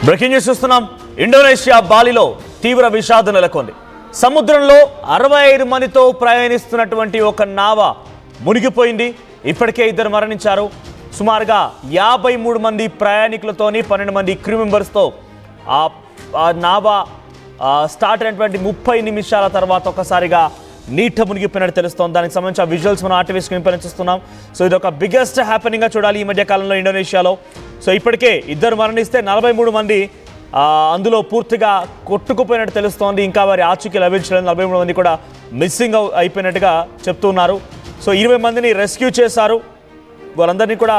Breaking news చూస్తున్నాం. Indonesia బాలిలో తీవ్ర విషాదం నెలకొంది. సముద్రంలో 65 మందితో ప్రయాణిస్తున్నటువంటి ఒక నావ మునిగిపోయింది. ఇప్పటికే 2 మరణించారు. సుమారుగా 53 మంది ప్రయాణికులతోని 12 మంది క్రూ మెంబర్స్తో ఆ నావ స్టార్ట్ అయినటువంటి 30 నిమిషాల తర్వాత ఒక్కసారిగా నీట మునిగిపోయినట్టు తెలుస్తోంది. దానికి సంబంధించిన విజువల్స్ మనం ఆర్టీవీ స్క్రీన్ పైన చూస్తున్నాం. సో ఇది ఒక బిగ్గెస్ట్ హ్యాపెనింగ్గా చూడాలి ఈ మధ్య కాలంలో ఇండోనేషియాలో. సో ఇప్పటికే 2 మరణిస్తే 43 మంది అందులో పూర్తిగా కొట్టుకుపోయినట్టు తెలుస్తోంది. ఇంకా వారి ఆచూకీ లభించలేదు. 43 మంది కూడా మిస్సింగ్ అయిపోయినట్టుగా చెప్తున్నారు. సో 20 మందిని రెస్క్యూ చేశారు. వాళ్ళందరినీ కూడా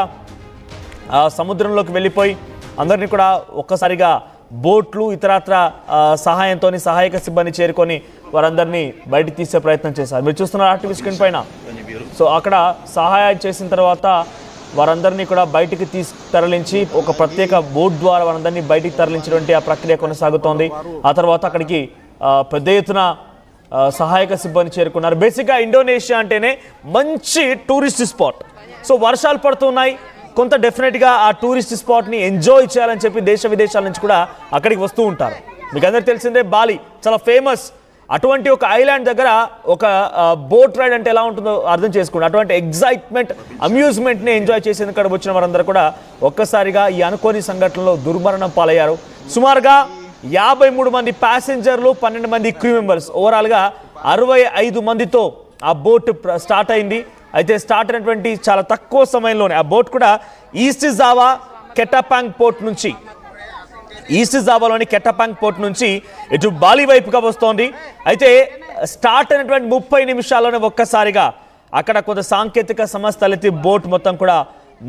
సముద్రంలోకి వెళ్ళిపోయి అందరినీ కూడా ఒక్కసారిగా బోట్లు ఇతరత్ర సహాయంతో సహాయక సిబ్బంది చేరుకొని వారందరినీ బయటికి తీసే ప్రయత్నం చేశారు. మీరు చూస్తున్నారు ఆర్టీవీ స్క్రీన్ పైన. సో అక్కడ సహాయం చేసిన తర్వాత వారందరినీ కూడా బయటికి తరలించి ఒక ప్రత్యేక బోట్ ద్వారా వారందరినీ బయటికి తరలించినటువంటి ఆ ప్రక్రియ కొనసాగుతోంది. ఆ తర్వాత అక్కడికి పెద్ద ఎత్తున సహాయక సిబ్బంది చేరుకున్నారు. బేసిక్గా ఇండోనేషియా అంటేనే మంచి టూరిస్ట్ స్పాట్. సో వర్షాలు పడుతున్నాయి, కొంత డెఫినెట్గా ఆ టూరిస్ట్ స్పాట్ని ఎంజాయ్ చేయాలని చెప్పి దేశ విదేశాల నుంచి కూడా అక్కడికి వస్తూ ఉంటారు. మీకు అందరికీ తెలిసిందే బాలి చాలా ఫేమస్. అటువంటి ఒక ఐలాండ్ దగ్గర ఒక బోట్ రైడ్ అంటే ఎలా ఉంటుందో అర్థం చేసుకోండి. అటువంటి ఎగ్జైట్మెంట్ అమ్యూజ్మెంట్ని ఎంజాయ్ చేసేందుకు ఇక్కడ వచ్చిన వారందరూ కూడా ఒక్కసారిగా ఈ అనుకోని సంఘటనలో దుర్మరణం పాలయ్యారు. సుమారుగా 53 మంది ప్యాసింజర్లు, 12 మంది క్రూ మెంబర్స్, ఓవరాల్గా 65 మందితో ఆ బోట్ స్టార్ట్ అయింది. అయితే స్టార్ట్ అయినటువంటి చాలా తక్కువ సమయంలోనే ఆ బోట్ కూడా ఈస్ట్ జావా కెటాపాంగ్ పోర్ట్ నుంచి ఈస్ట్ జావాలోని కెటాపాంగ్ పోర్ట్ నుంచి ఇటు బాలి వైపుగా వస్తోంది. అయితే స్టార్ట్ అయినటువంటి 30 నిమిషాల్లోనే ఒక్కసారిగా అక్కడ కొంత సాంకేతిక సమస్య తలెత్తి బోట్ మొత్తం కూడా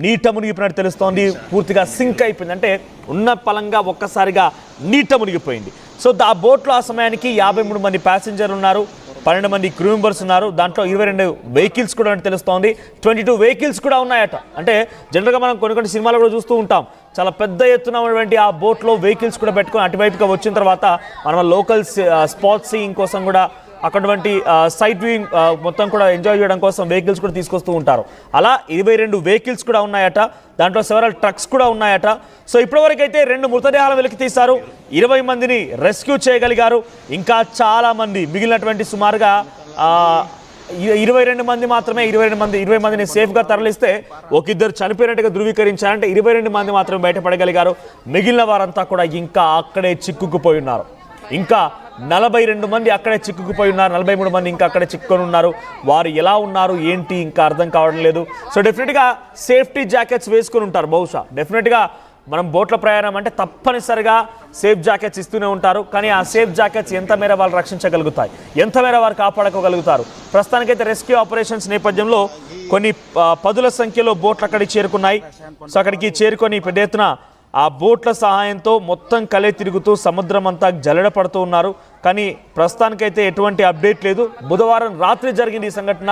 నీట మునిగిపోయినట్టు తెలుస్తోంది. పూర్తిగా సింక్ అయిపోయింది. అంటే ఉన్న పలంగా ఒక్కసారిగా నీట మునిగిపోయింది. సో ఆ బోట్లో ఆ సమయానికి 53 మంది ప్యాసింజర్లు ఉన్నారు, 12 మంది క్రూ మెంబర్స్ ఉన్నారు. దాంట్లో 22 వెహికల్స్ కూడా తెలుస్తోంది. 22 వెహికల్స్ కూడా ఉన్నాయట. అంటే జనరల్గా మనం కొన్ని సినిమాలు కూడా చూస్తూ ఉంటాం. చాలా పెద్ద ఎత్తున ఉన్నటువంటి ఆ బోట్లో వెహికల్స్ కూడా పెట్టుకొని అటువైపుగా వచ్చిన తర్వాత మనం లోకల్ స్పాట్ సీయింగ్ కోసం కూడా అక్కడటువంటి సైట్ వ్యూయింగ్ మొత్తం కూడా ఎంజాయ్ చేయడం కోసం వెహికల్స్ కూడా తీసుకొస్తూ ఉంటారు. అలా 22 వెహికల్స్ కూడా ఉన్నాయట. దాంట్లో సెవరల్ ట్రక్స్ కూడా ఉన్నాయట. సో ఇప్పటివరకు అయితే 2 మృతదేహాలను వెలికి తీశారు. 20 మందిని రెస్క్యూ చేయగలిగారు. ఇంకా చాలా మంది మిగిలినటువంటి సుమారుగా 22 మంది మాత్రమే 20 మందిని సేఫ్గా తరలిస్తే ఒక 2 చనిపోయినట్టుగా ధృవీకరించారంటే 22 మంది మాత్రమే బయటపడగలిగారు. మిగిలిన వారంతా కూడా ఇంకా అక్కడే చిక్కుకుపోయి ఉన్నారు. ఇంకా 42 మంది అక్కడే చిక్కుకుపోయి ఉన్నారు. 43 మంది ఇంకా అక్కడే చిక్కుకొని ఉన్నారు. వారు ఎలా ఉన్నారు ఏంటి ఇంకా అర్థం కావడం లేదు. సో డెఫినెట్గా సేఫ్టీ జాకెట్స్ వేసుకొని ఉంటారు. బహుశా డెఫినెట్గా మనం బోట్ల ప్రయాణం అంటే తప్పనిసరిగా సేఫ్ జాకెట్స్ ఇస్తూనే ఉంటారు. కానీ ఆ సేఫ్ జాకెట్స్ ఎంత మేర వాళ్ళు రక్షించగలుగుతాయి, ఎంత మేర వారు కాపాడుకోగలుగుతారు? ప్రస్తుతానికైతే రెస్క్యూ ఆపరేషన్స్ నేపథ్యంలో కొన్ని 10ల సంఖ్యలో బోట్లు అక్కడికి చేరుకున్నాయి. సో అక్కడికి చేరుకొని పెద్ద ఎత్తున ఆ బోట్ల సహాయంతో మొత్తం కలే తిరుగుతూ సముద్రం అంతా జల్లెడ పడుతూ ఉన్నారు. కానీ ప్రస్తుతానికైతే ఎటువంటి అప్డేట్ లేదు. బుధవారం రాత్రి జరిగింది ఈ సంఘటన.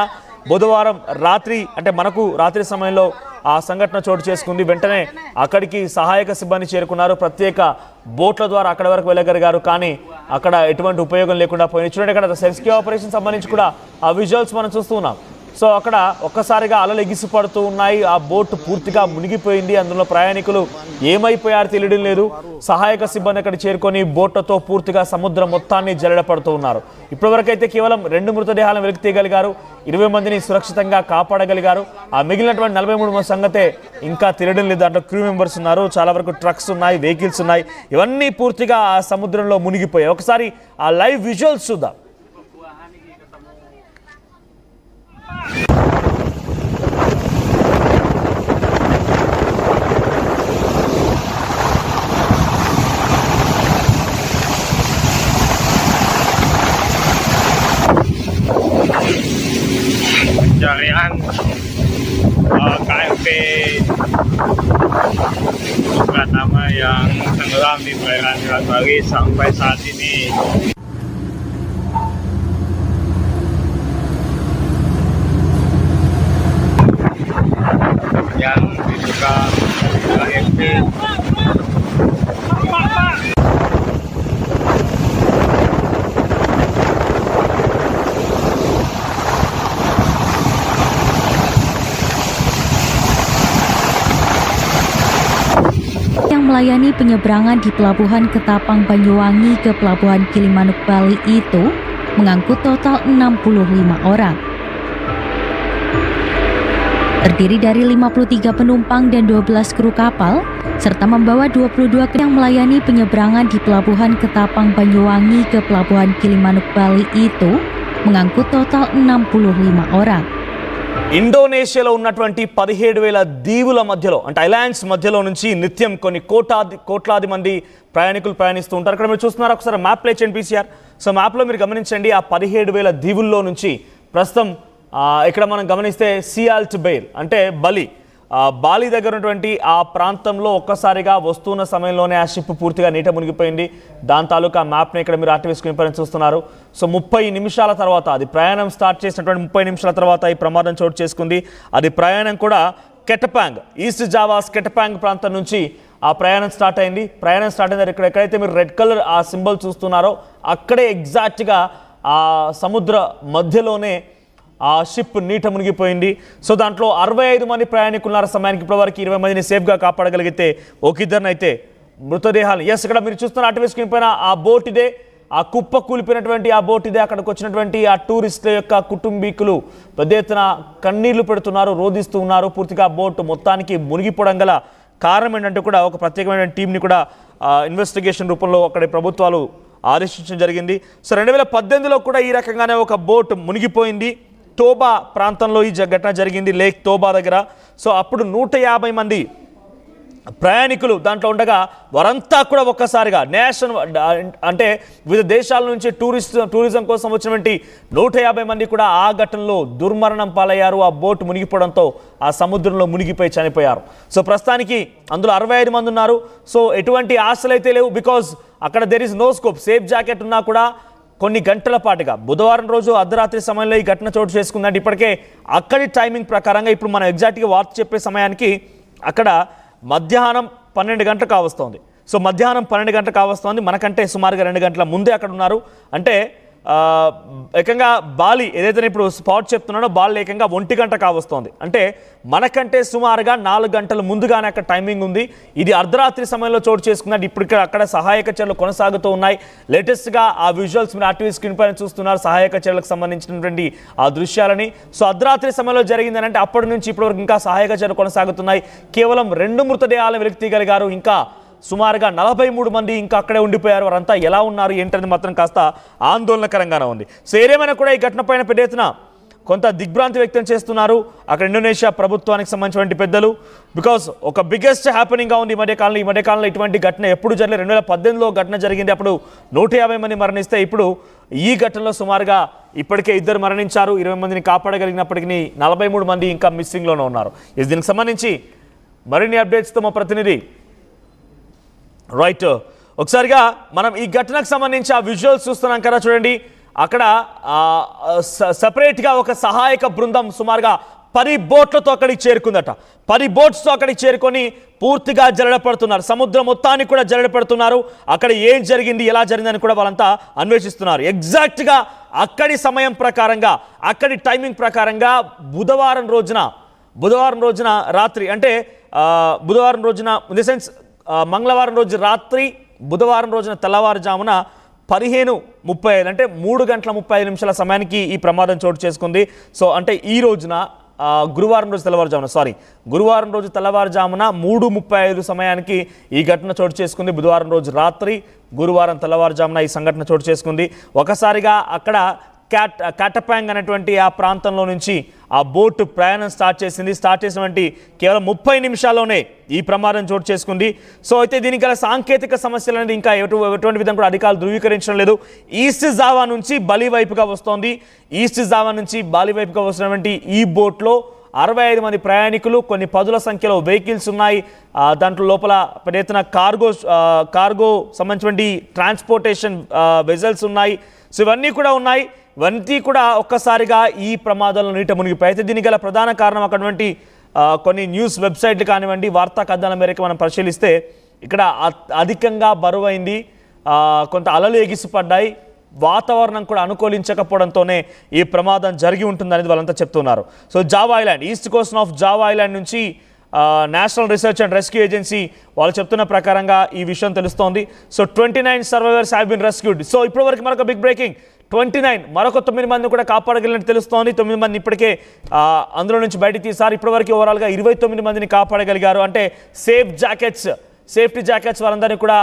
బుధవారం రాత్రి అంటే మనకు రాత్రి సమయంలో ఆ సంఘటన చోటు చేసుకుంది. వెంటనే అక్కడికి సహాయక సిబ్బంది చేరుకున్నారు. ప్రత్యేక బోట్ల ద్వారా అక్కడి వరకు వెళ్ళగలిగారు. కానీ అక్కడ ఎటువంటి ఉపయోగం లేకుండా పోయింది. చూడండి, ఇక్కడ రెస్క్యూ ఆపరేషన్ సంబంధించి కూడా ఆ విజువల్స్ మనం చూస్తూ ఉన్నాం. సో అక్కడ ఒక్కసారిగా అలలు ఎగిసి పడుతూ ఉన్నాయి. ఆ బోట్ పూర్తిగా మునిగిపోయింది. అందులో ప్రయాణికులు ఏమైపోయారు తెలియడం లేదు. సహాయక సిబ్బంది అక్కడ చేరుకొని బోట్లతో పూర్తిగా సముద్రం మొత్తాన్ని జల్లెడ పడుతూ ఉన్నారు. ఇప్పటివరకైతే కేవలం 2 మృతదేహాలను వెలికి తీయగలిగారు. 20 మందిని సురక్షితంగా కాపాడగలిగారు. ఆ మిగిలినటువంటి 43 మంది సంగతే ఇంకా తెలియడం లేదు. దాంట్లో క్రూ మెంబర్స్ ఉన్నారు, చాలా వరకు ట్రక్స్ ఉన్నాయి, వెహికల్స్ ఉన్నాయి. ఇవన్నీ పూర్తిగా ఆ సముద్రంలో మునిగిపోయాయి. ఒకసారి ఆ లైవ్ విజువల్స్ చూద్దాం. Pencarian KMP bukan nama yang tenggelam di perairan Selat Bali sampai saat ini. Yang diduga KMP melayani penyeberangan di Pelabuhan Ketapang Banyuwangi ke Pelabuhan Gilimanuk Bali itu mengangkut total 65 orang. Terdiri dari 53 penumpang dan 12 kru kapal, serta membawa 22 yang melayani penyeberangan di Pelabuhan Ketapang Banyuwangi ke Pelabuhan Gilimanuk Bali itu mengangkut total 65 orang. ఇండోనేషియాలో ఉన్నటువంటి 17,000 దీవుల మధ్యలో అంటే islands మధ్యలో నుంచి నిత్యం కొన్ని కోట్లాది మంది ప్రయాణికులు ప్రయాణిస్తూ ఉంటారు. ఇక్కడ మీరు చూస్తున్నారు, ఒకసారి మ్యాప్ ప్లే చేయండి పీసీఆర్. సో మ్యాప్లో మీరు గమనించండి, ఆ 17,000 దీవుల్లో నుంచి ప్రస్తుతం ఇక్కడ మనం గమనిస్తే సియాల్ట్ బెయిల్ అంటే బాలి దగ్గర ఉన్నటువంటి ఆ ప్రాంతంలో ఒక్కసారిగా వస్తున్న సమయంలోనే ఆ షిప్ పూర్తిగా నీట మునిగిపోయింది. దాని తాలూకా మ్యాప్ని ఇక్కడ మీరు ఆర్టీవీ స్క్రీన్ పైన చూస్తున్నారు. సో 30 నిమిషాల తర్వాత, అది ప్రయాణం స్టార్ట్ చేసినటువంటి 30 నిమిషాల తర్వాత ఈ ప్రమాదం చోటు చేసుకుంది. అది ప్రయాణం కూడా కెటపాంగ్, ఈస్ట్ జావాస్ కెటపాంగ్ ప్రాంతం నుంచి ఆ ప్రయాణం స్టార్ట్ అయింది. ప్రయాణం స్టార్ట్ అయిన ఇక్కడ ఎక్కడైతే మీరు రెడ్ కలర్ ఆ సింబల్ చూస్తున్నారో అక్కడే ఎగ్జాక్ట్గా ఆ సముద్ర మధ్యలోనే ఆ షిప్ నీట మునిగిపోయింది. సో దాంట్లో 65 మంది ప్రయాణికులున్న సమయానికి ఇప్పటివరకు 20 మందిని సేఫ్గా కాపాడగలిగితే ఒక ఇద్దరినైతే మృతదేహాలు ఇక్కడ మీరు చూస్తున్న ఆర్టీవీ స్క్రీన్ పైన ఆ బోట్ ఇదే, ఆ కుప్ప కూలిపోయినటువంటి ఆ బోట్ ఇదే. అక్కడికి వచ్చినటువంటి ఆ టూరిస్టుల యొక్క కుటుంబీకులు పెద్ద ఎత్తున కన్నీళ్లు పెడుతున్నారు, రోధిస్తూ ఉన్నారు. పూర్తిగా బోట్ మొత్తానికి మునిగిపోవడం గల కారణం ఏంటంటే కూడా ఒక ప్రత్యేకమైన టీంని కూడా ఇన్వెస్టిగేషన్ రూపంలో అక్కడి ప్రభుత్వాలు ఆదేశించడం జరిగింది. సో 2018లో కూడా ఈ రకంగానే ఒక బోట్ మునిగిపోయింది. తోబా ప్రాంతంలో ఈ ఘటన జరిగింది, లేక్ తోబా దగ్గర. సో అప్పుడు 150 మంది ప్రయాణికులు దాంట్లో ఉండగా వారంతా కూడా ఒక్కసారిగా అంటే వివిధ దేశాల నుంచి టూరిజం కోసం వచ్చినటువంటి 150 మంది కూడా ఆ ఘటనలో దుర్మరణం పాలయ్యారు. ఆ బోట్ మునిగిపోవడంతో ఆ సముద్రంలో మునిగిపోయి చనిపోయారు. సో ప్రస్తుతానికి అందులో 65 మంది ఉన్నారు. సో ఎటువంటి ఆశలు అయితే లేవు, బికాజ్ అక్కడ there is no scope. Safe jacket ఉన్నా కూడా కొన్ని గంటల పాటుగా బుధవారం రోజు అర్ధరాత్రి సమయంలో ఈ ఘటన చోటు చేసుకుందంటే ఇప్పటికే అక్కడి టైమింగ్ ప్రకారంగా ఇప్పుడు మనం ఎగ్జాక్ట్గా వార్త చెప్పే సమయానికి అక్కడ మధ్యాహ్నం 12 గంటలు కావస్తోంది. సో మధ్యాహ్నం 12 గంటలు కావస్తోంది, మనకంటే సుమారుగా 2 గంటల ముందే అక్కడ ఉన్నారు. అంటే ఏకంగా బాలి ఏదైతే ఇప్పుడు స్పాట్ చెప్తున్నానో బాలి ఏకంగా 1 గంట కావస్తోంది. అంటే మనకంటే సుమారుగా 4 గంటల ముందుగానే అక్కడ టైమింగ్ ఉంది. ఇది అర్ధరాత్రి సమయంలో చోటు చేసుకున్నట్టు ఇప్పుడు అక్కడ సహాయక చర్యలు కొనసాగుతూ ఉన్నాయి. లేటెస్ట్గా ఆ విజువల్స్ మీరు ఆర్టీవీ స్క్రీన్ పైన చూస్తున్నారు, సహాయక చర్యలకు సంబంధించినటువంటి ఆ దృశ్యాలని. సో అర్ధరాత్రి సమయంలో జరిగిందని అంటే అప్పటి నుంచి ఇప్పటివరకు ఇంకా సహాయక చర్యలు కొనసాగుతున్నాయి. కేవలం 2 మృతదేహాలను వెలికి తీయగలిగారు. ఇంకా సుమారుగా 43 మంది ఇంకా అక్కడే ఉండిపోయారు. వారంతా ఎలా ఉన్నారు ఏంటనేది మాత్రం కాస్త ఆందోళనకరంగానే ఉంది. సో ఏదేమైనా కూడా ఈ ఘటన పైన పెద్ద ఎత్తున కొంత దిగ్భ్రాంతి వ్యక్తం చేస్తున్నారు అక్కడ ఇండోనేషియా ప్రభుత్వానికి సంబంధించినటువంటి పెద్దలు. బికాస్ ఒక బిగ్గెస్ట్ హ్యాపెనింగ్గా ఉంది ఈ మధ్యకాలంలో ఇటువంటి ఘటన ఎప్పుడు జరగలేదు. 2018లో ఘటన జరిగింది, అప్పుడు 150 మంది మరణిస్తే ఇప్పుడు ఈ ఘటనలో సుమారుగా ఇప్పటికే 2 మరణించారు. 20 మందిని కాపాడగలిగినప్పటికీ 43 మంది ఇంకా మిస్సింగ్లోనే ఉన్నారు. దీనికి సంబంధించి మరిన్ని అప్డేట్స్తో మా ప్రతినిధి రైట్ ఒకసారిగా మనం ఈ ఘటనకు సంబంధించి ఆ విజువల్స్ చూస్తున్నాం కదా, చూడండి. అక్కడ సపరేట్గా ఒక సహాయక బృందం సుమారుగా 10 బోట్లతో అక్కడికి చేరుకుందట. 10 బోట్స్తో అక్కడికి చేరుకొని పూర్తిగా జల్లెడపడుతున్నారు. సముద్రం మొత్తాన్ని కూడా జల్లెడపడుతున్నారు. అక్కడ ఏం జరిగింది, ఎలా జరిగిందని కూడా వాళ్ళంతా అన్వేషిస్తున్నారు. ఎగ్జాక్ట్గా అక్కడి సమయం ప్రకారంగా, అక్కడి టైమింగ్ ప్రకారంగా బుధవారం రోజున రాత్రి అంటే బుధవారం రోజున ఇన్ ది సెన్స్ మంగళవారం రోజు రాత్రి బుధవారం రోజున తెల్లవారుజామున 15:35 అంటే 3:35 సమయానికి ఈ ప్రమాదం చోటు చేసుకుంది. సో అంటే ఈ రోజున గురువారం రోజు తెల్లవారుజామున 3:35 సమయానికి ఈ ఘటన చోటు చేసుకుంది. బుధవారం రోజు రాత్రి, గురువారం తెల్లవారుజామున ఈ సంఘటన చోటు చేసుకుంది. ఒకసారిగా అక్కడ కాటపాంగ్ అనేటువంటి ఆ ప్రాంతంలో నుంచి ఆ బోటు ప్రయాణం స్టార్ట్ చేసినటువంటి కేవలం 30 నిమిషాల్లోనే ఈ ప్రమాదం చోటు చేసుకుంది. సో అయితే దీనికి గల సాంకేతిక సమస్యలు అనేది ఇంకా ఎటువంటి విధంగా కూడా అధికారులు ధృవీకరించడం లేదు. ఈస్ట్ జావా నుంచి బాలి వైపుగా వస్తోంది. ఈస్ట్ జావా నుంచి బాలి వైపుగా వస్తున్నటువంటి ఈ బోట్లో 65 మంది ప్రయాణికులు, కొన్ని పదుల సంఖ్యలో వెహికల్స్ ఉన్నాయి. దాంట్లో లోపల పెద్ద ఎత్తున కార్గో సంబంధించినటువంటి ట్రాన్స్పోర్టేషన్ వెజల్స్ ఉన్నాయి. సో ఇవన్నీ కూడా ఉన్నాయి. ఇవన్నీ కూడా ఒక్కసారిగా ఈ ప్రమాదంలో నీట మునిగిపోయి. అయితే దీనికి గల ప్రధాన కారణం అక్కడటువంటి కొన్ని న్యూస్ వెబ్సైట్లు కానివ్వండి, వార్తా కథనాల మేరకు మనం పరిశీలిస్తే ఇక్కడ అధికంగా బరువైంది, కొంత అలలు ఎగిసిపడ్డాయి, వాతావరణం కూడా అనుకూలించకపోవడంతోనే ఈ ప్రమాదం జరిగి ఉంటుందనేది వాళ్ళంతా చెప్తున్నారు. So Java island, east coast of Java island నుంచి national research and rescue agency వాళ్ళు చెప్తున్న ప్రకారంగా ఈ విషయం తెలుస్తోంది. So 29 survivors have been rescued. So ఇప్పటివరకు మరొక బిగ్ బ్రేకింగ్, 29 మరొక 9 మందిని కూడా కాపాడగలిగినట్టు తెలుస్తోంది. 9 మంది ఇప్పటికే అందులో నుంచి బయట తీశారు. ఇప్పటివరకు ఓవరాల్గా 29 మందిని కాపాడగలిగారు. అంటే సేఫ్టీ జాకెట్స్ వారందరినీ కూడా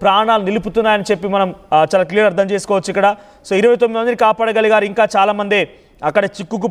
ప్రాణాలు నిలుపుతున్నాయని చెప్పి మనం చాలా క్లియర్ అర్థం చేసుకోవచ్చు ఇక్కడ. సో 29 మందిని కాపాడగలిగారు. ఇంకా చాలామంది అక్కడ చిక్కుకుపోయి